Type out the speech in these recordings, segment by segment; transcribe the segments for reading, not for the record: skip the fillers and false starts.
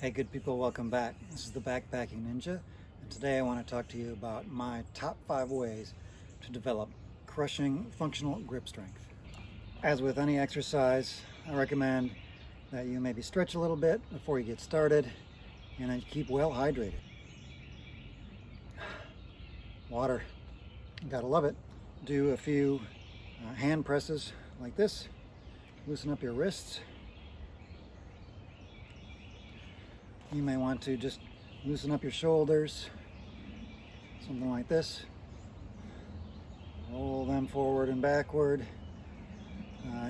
Hey good people, welcome back. This is the Backpacking Ninja, and today I want to talk to you about my top 5 ways to develop crushing functional grip strength. As with any exercise, I recommend that you maybe stretch a little bit before you get started and then keep well hydrated. Water, gotta love it. Do a few hand presses like this, loosen up your wrists. You may want to just loosen up your shoulders, something like this. Roll them forward and backward.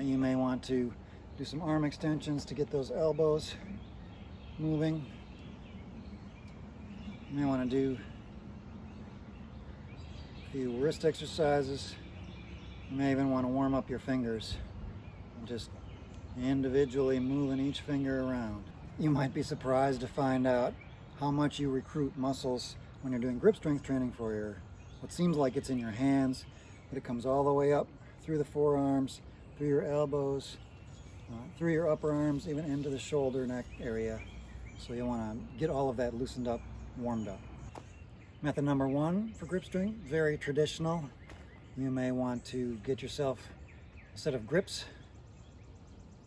You may want to do some arm extensions to get those elbows moving. You may want to do a few wrist exercises. You may even want to warm up your fingers and just individually moving each finger around. You might be surprised to find out how much you recruit muscles when you're doing grip strength training for what seems like it's in your hands, but it comes all the way up through the forearms, through your elbows, through your upper arms, even into the shoulder neck area. So you want to get all of that loosened up, warmed up. Method number 1 for grip strength, very traditional. You may want to get yourself a set of grips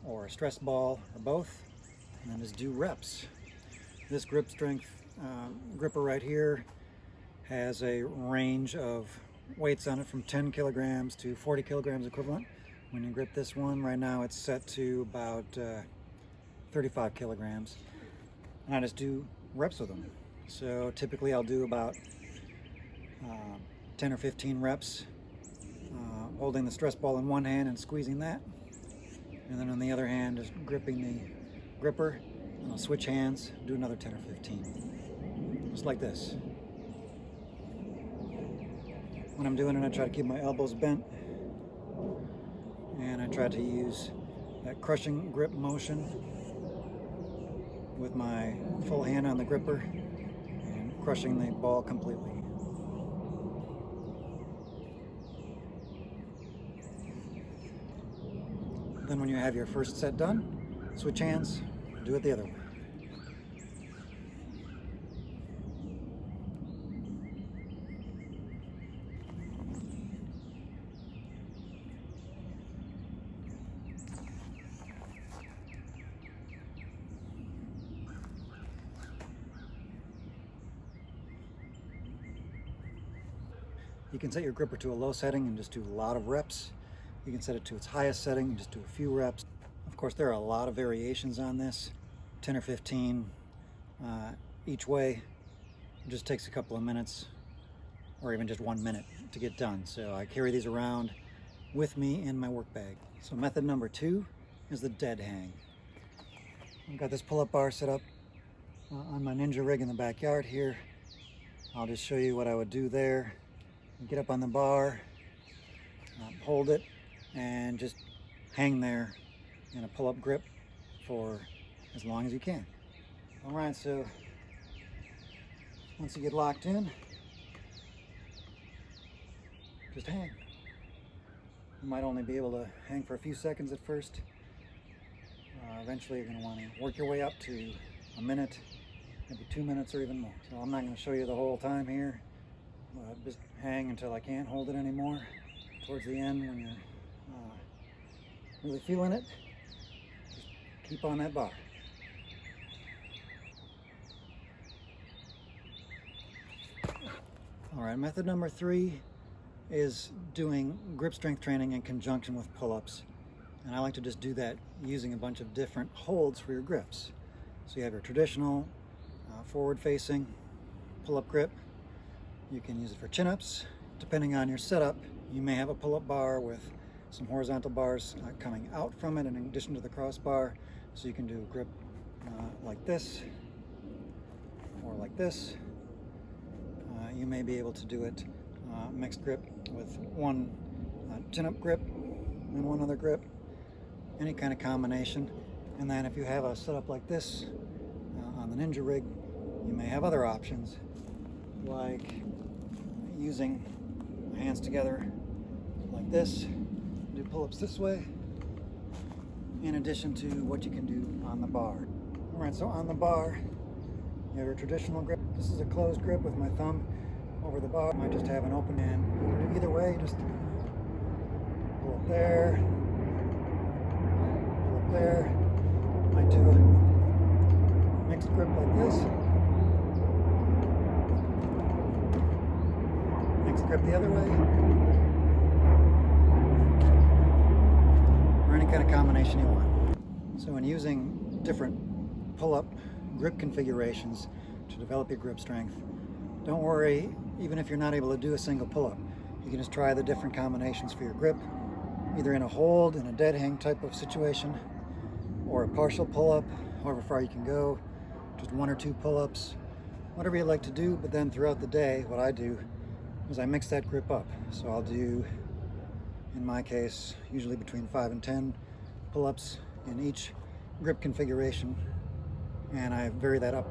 or a stress ball or both, and then just do reps. This grip strength gripper right here has a range of weights on it from 10 kilograms to 40 kilograms equivalent. When you grip this one, right now it's set to about 35 kilograms. And I just do reps with them. So typically I'll do about 10 or 15 reps, holding the stress ball in one hand and squeezing that. And then on the other hand, just gripping the gripper, and I'll switch hands, do another 10 or 15. Just like this. When I'm doing it, I try to keep my elbows bent, and I try to use that crushing grip motion with my full hand on the gripper and crushing the ball completely. Then when you have your first set done, switch hands, do it the other way. You can set your gripper to a low setting and just do a lot of reps. You can set it to its highest setting and just do a few reps. Of course, there are a lot of variations on this, 10 or 15 each way. It just takes a couple of minutes or even just 1 minute to get done. So I carry these around with me in my work bag. So method number 2 is the dead hang. I've got this pull-up bar set up on my Ninja rig in the backyard here. I'll just show you what I would do there. Get up on the bar, hold it, and just hang there in a pull-up grip for as long as you can. All right, so once you get locked in, just hang. You might only be able to hang for a few seconds at first. Eventually you're going to want to work your way up to a minute, maybe 2 minutes or even more. So I'm not going to show you the whole time here. Just hang until I can't hold it anymore. Towards the end, when you're really feeling it, just keep on that bar. All right, method number 3 is doing grip strength training in conjunction with pull-ups. And I like to just do that using a bunch of different holds for your grips. So you have your traditional forward-facing pull-up grip. You can use it for chin-ups. Depending on your setup, you may have a pull-up bar with some horizontal bars coming out from it in addition to the crossbar. So you can do a grip like this or like this. You may be able to do it mixed grip with one chin-up grip and one other grip, any kind of combination. And then if you have a setup like this on the Ninja rig, you may have other options like using my hands together like this, do pull-ups this way, in addition to what you can do on the bar. All Alright, so on the bar, you have your traditional grip. This is a closed grip with my thumb over the bar. I might just have an open hand. Either way, just pull up there, pull up there. Might do a mixed grip like this. Mixed grip the other way. Or any kind of combination you want. So when using different pull-up grip configurations to develop your grip strength, don't worry, even if you're not able to do a single pull-up. You can just try the different combinations for your grip, either in a hold, in a dead hang type of situation, or a partial pull-up, however far you can go, just 1 or 2 pull-ups, whatever you like to do. But then throughout the day, what I do is I mix that grip up. So I'll do, in my case, usually between 5 and 10 pull-ups in each grip configuration, and I vary that up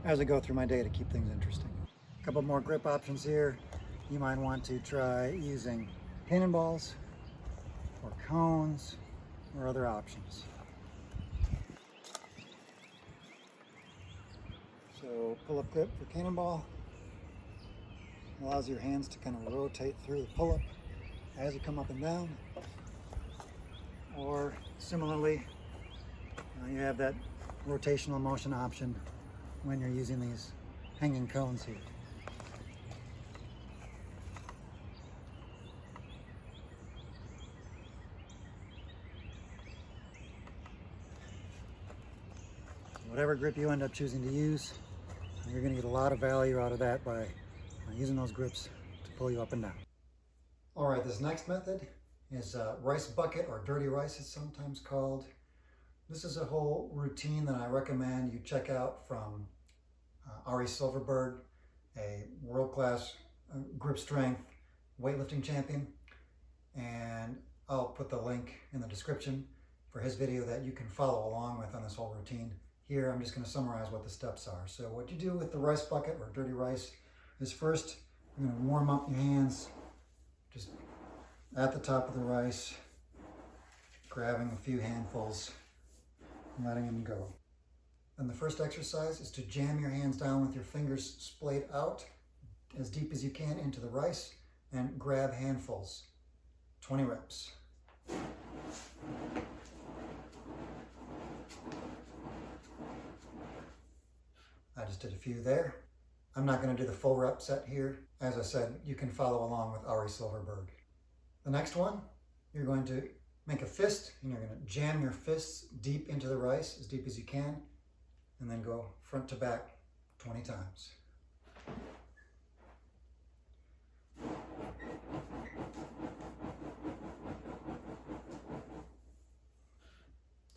as I go through my day to keep things interesting. A couple more grip options here. You might want to try using cannonballs or cones or other options. So pull-up grip for cannonball allows your hands to kind of rotate through the pull-up as you come up and down. Or similarly, you have that rotational motion option when you're using these hanging cones here. Whatever grip you end up choosing to use, you're going to get a lot of value out of that by using those grips to pull you up and down. All right, this next method is rice bucket, or dirty rice it's sometimes called. This is a whole routine that I recommend you check out from Ari Silverberg, a world-class grip strength weightlifting champion. And I'll put the link in the description for his video that you can follow along with on this whole routine. Here, I'm just going to summarize what the steps are. So what you do with the rice bucket, or dirty rice, is first you're going to warm up your hands just at the top of the rice, grabbing a few handfuls, letting them go. Then the first exercise is to jam your hands down with your fingers splayed out as deep as you can into the rice and grab handfuls. 20 reps. I just did a few there. I'm not going to do the full rep set here. As I said, you can follow along with Ari Silverberg. The next one, you're going to make a fist, and you're going to jam your fists deep into the rice, as deep as you can, and then go front to back 20 times.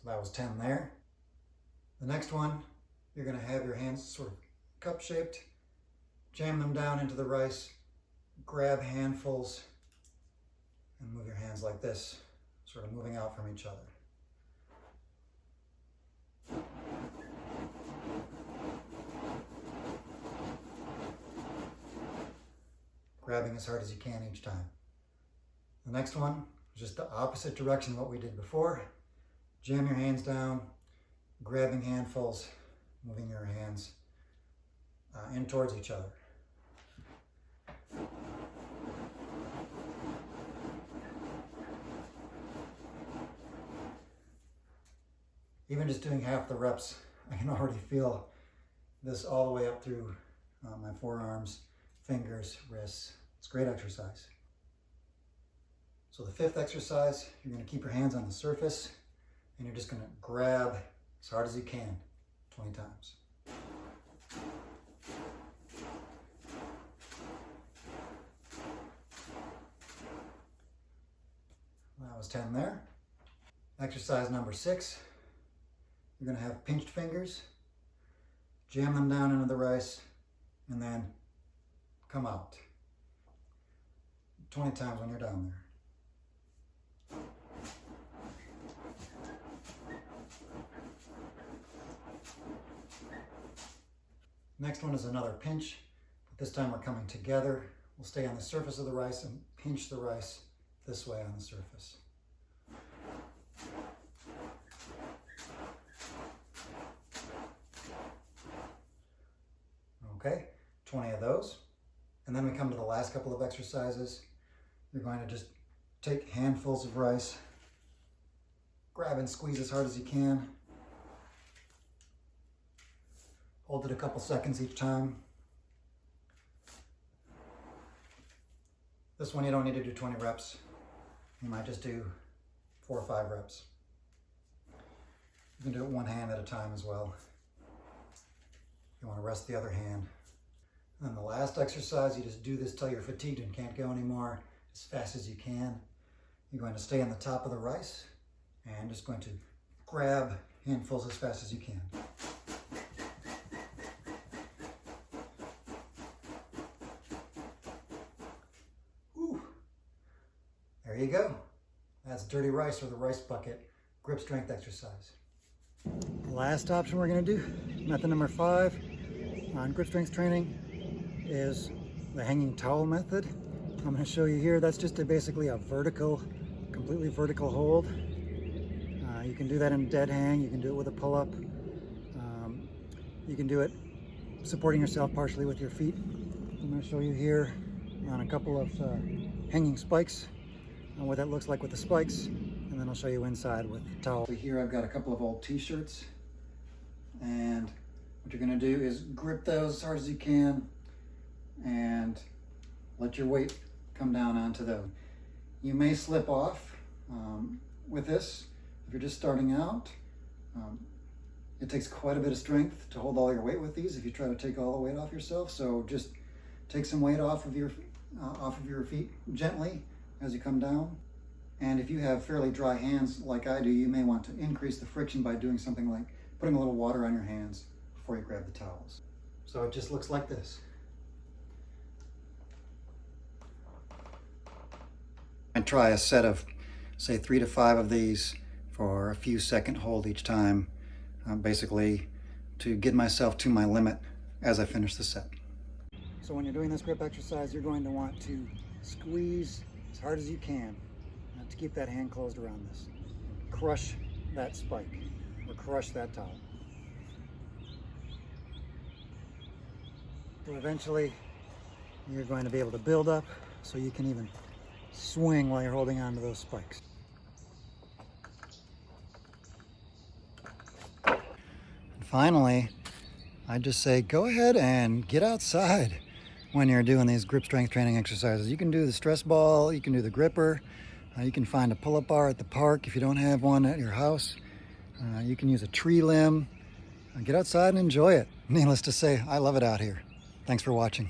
So that was 10 there. The next one, you're going to have your hands sort of cup-shaped, jam them down into the rice, grab handfuls, and move your hands like this, sort of moving out from each other. Grabbing as hard as you can each time. The next one is just the opposite direction of what we did before. Jam your hands down, grabbing handfuls, moving your hands in towards each other. Even just doing half the reps, I can already feel this all the way up through my forearms, fingers, wrists. It's a great exercise. So the fifth exercise, you're going to keep your hands on the surface, and you're just going to grab as hard as you can 20 times. That was 10 there. Exercise number 6. You're going to have pinched fingers, jam them down into the rice, and then come out 20 times when you're down there. Next one is another pinch, but this time we're coming together. We'll stay on the surface of the rice and pinch the rice this way on the surface. Okay, 20 of those. And then we come to the last couple of exercises. You're going to just take handfuls of rice, grab and squeeze as hard as you can. Hold it a couple seconds each time. This one you don't need to do 20 reps. You might just do 4 or 5 reps. You can do it one hand at a time as well. You want to rest the other hand. And then the last exercise, you just do this till you're fatigued and can't go anymore, as fast as you can. You're going to stay on the top of the rice and just going to grab handfuls as fast as you can. Whew. There you go. That's dirty rice or the rice bucket grip strength exercise. The last option we're going to do, method number 5 on grip strength training, is the hanging towel method. I'm going to show you here. That's just basically a vertical, completely vertical hold. You can do that in dead hang. You can do it with a pull-up. You can do it supporting yourself partially with your feet. I'm going to show you here on a couple of hanging spikes and what that looks like with the spikes, and then I'll show you inside with the towel. So here I've got a couple of old t-shirts, and what you're going to do is grip those as hard as you can and let your weight come down onto those. You may slip off with this if you're just starting out. It takes quite a bit of strength to hold all your weight with these if you try to take all the weight off yourself. So just take some weight off of your feet gently as you come down. And if you have fairly dry hands like I do, you may want to increase the friction by doing something like putting a little water on your hands before you grab the towels. So it just looks like this. And try a set of, say, 3 to 5 of these for a few second hold each time, basically to get myself to my limit as I finish the set. So when you're doing this grip exercise, you're going to want to squeeze as hard as you can to keep that hand closed around this. Crush that spike or crush that towel. So eventually you're going to be able to build up so you can even swing while you're holding on to those spikes. And finally, I just say go ahead and get outside when you're doing these grip strength training exercises. You can do the stress ball, you can do the gripper, you can find a pull-up bar at the park if you don't have one at your house. You can use a tree limb. Get outside and enjoy it. Needless to say, I love it out here. Thanks for watching.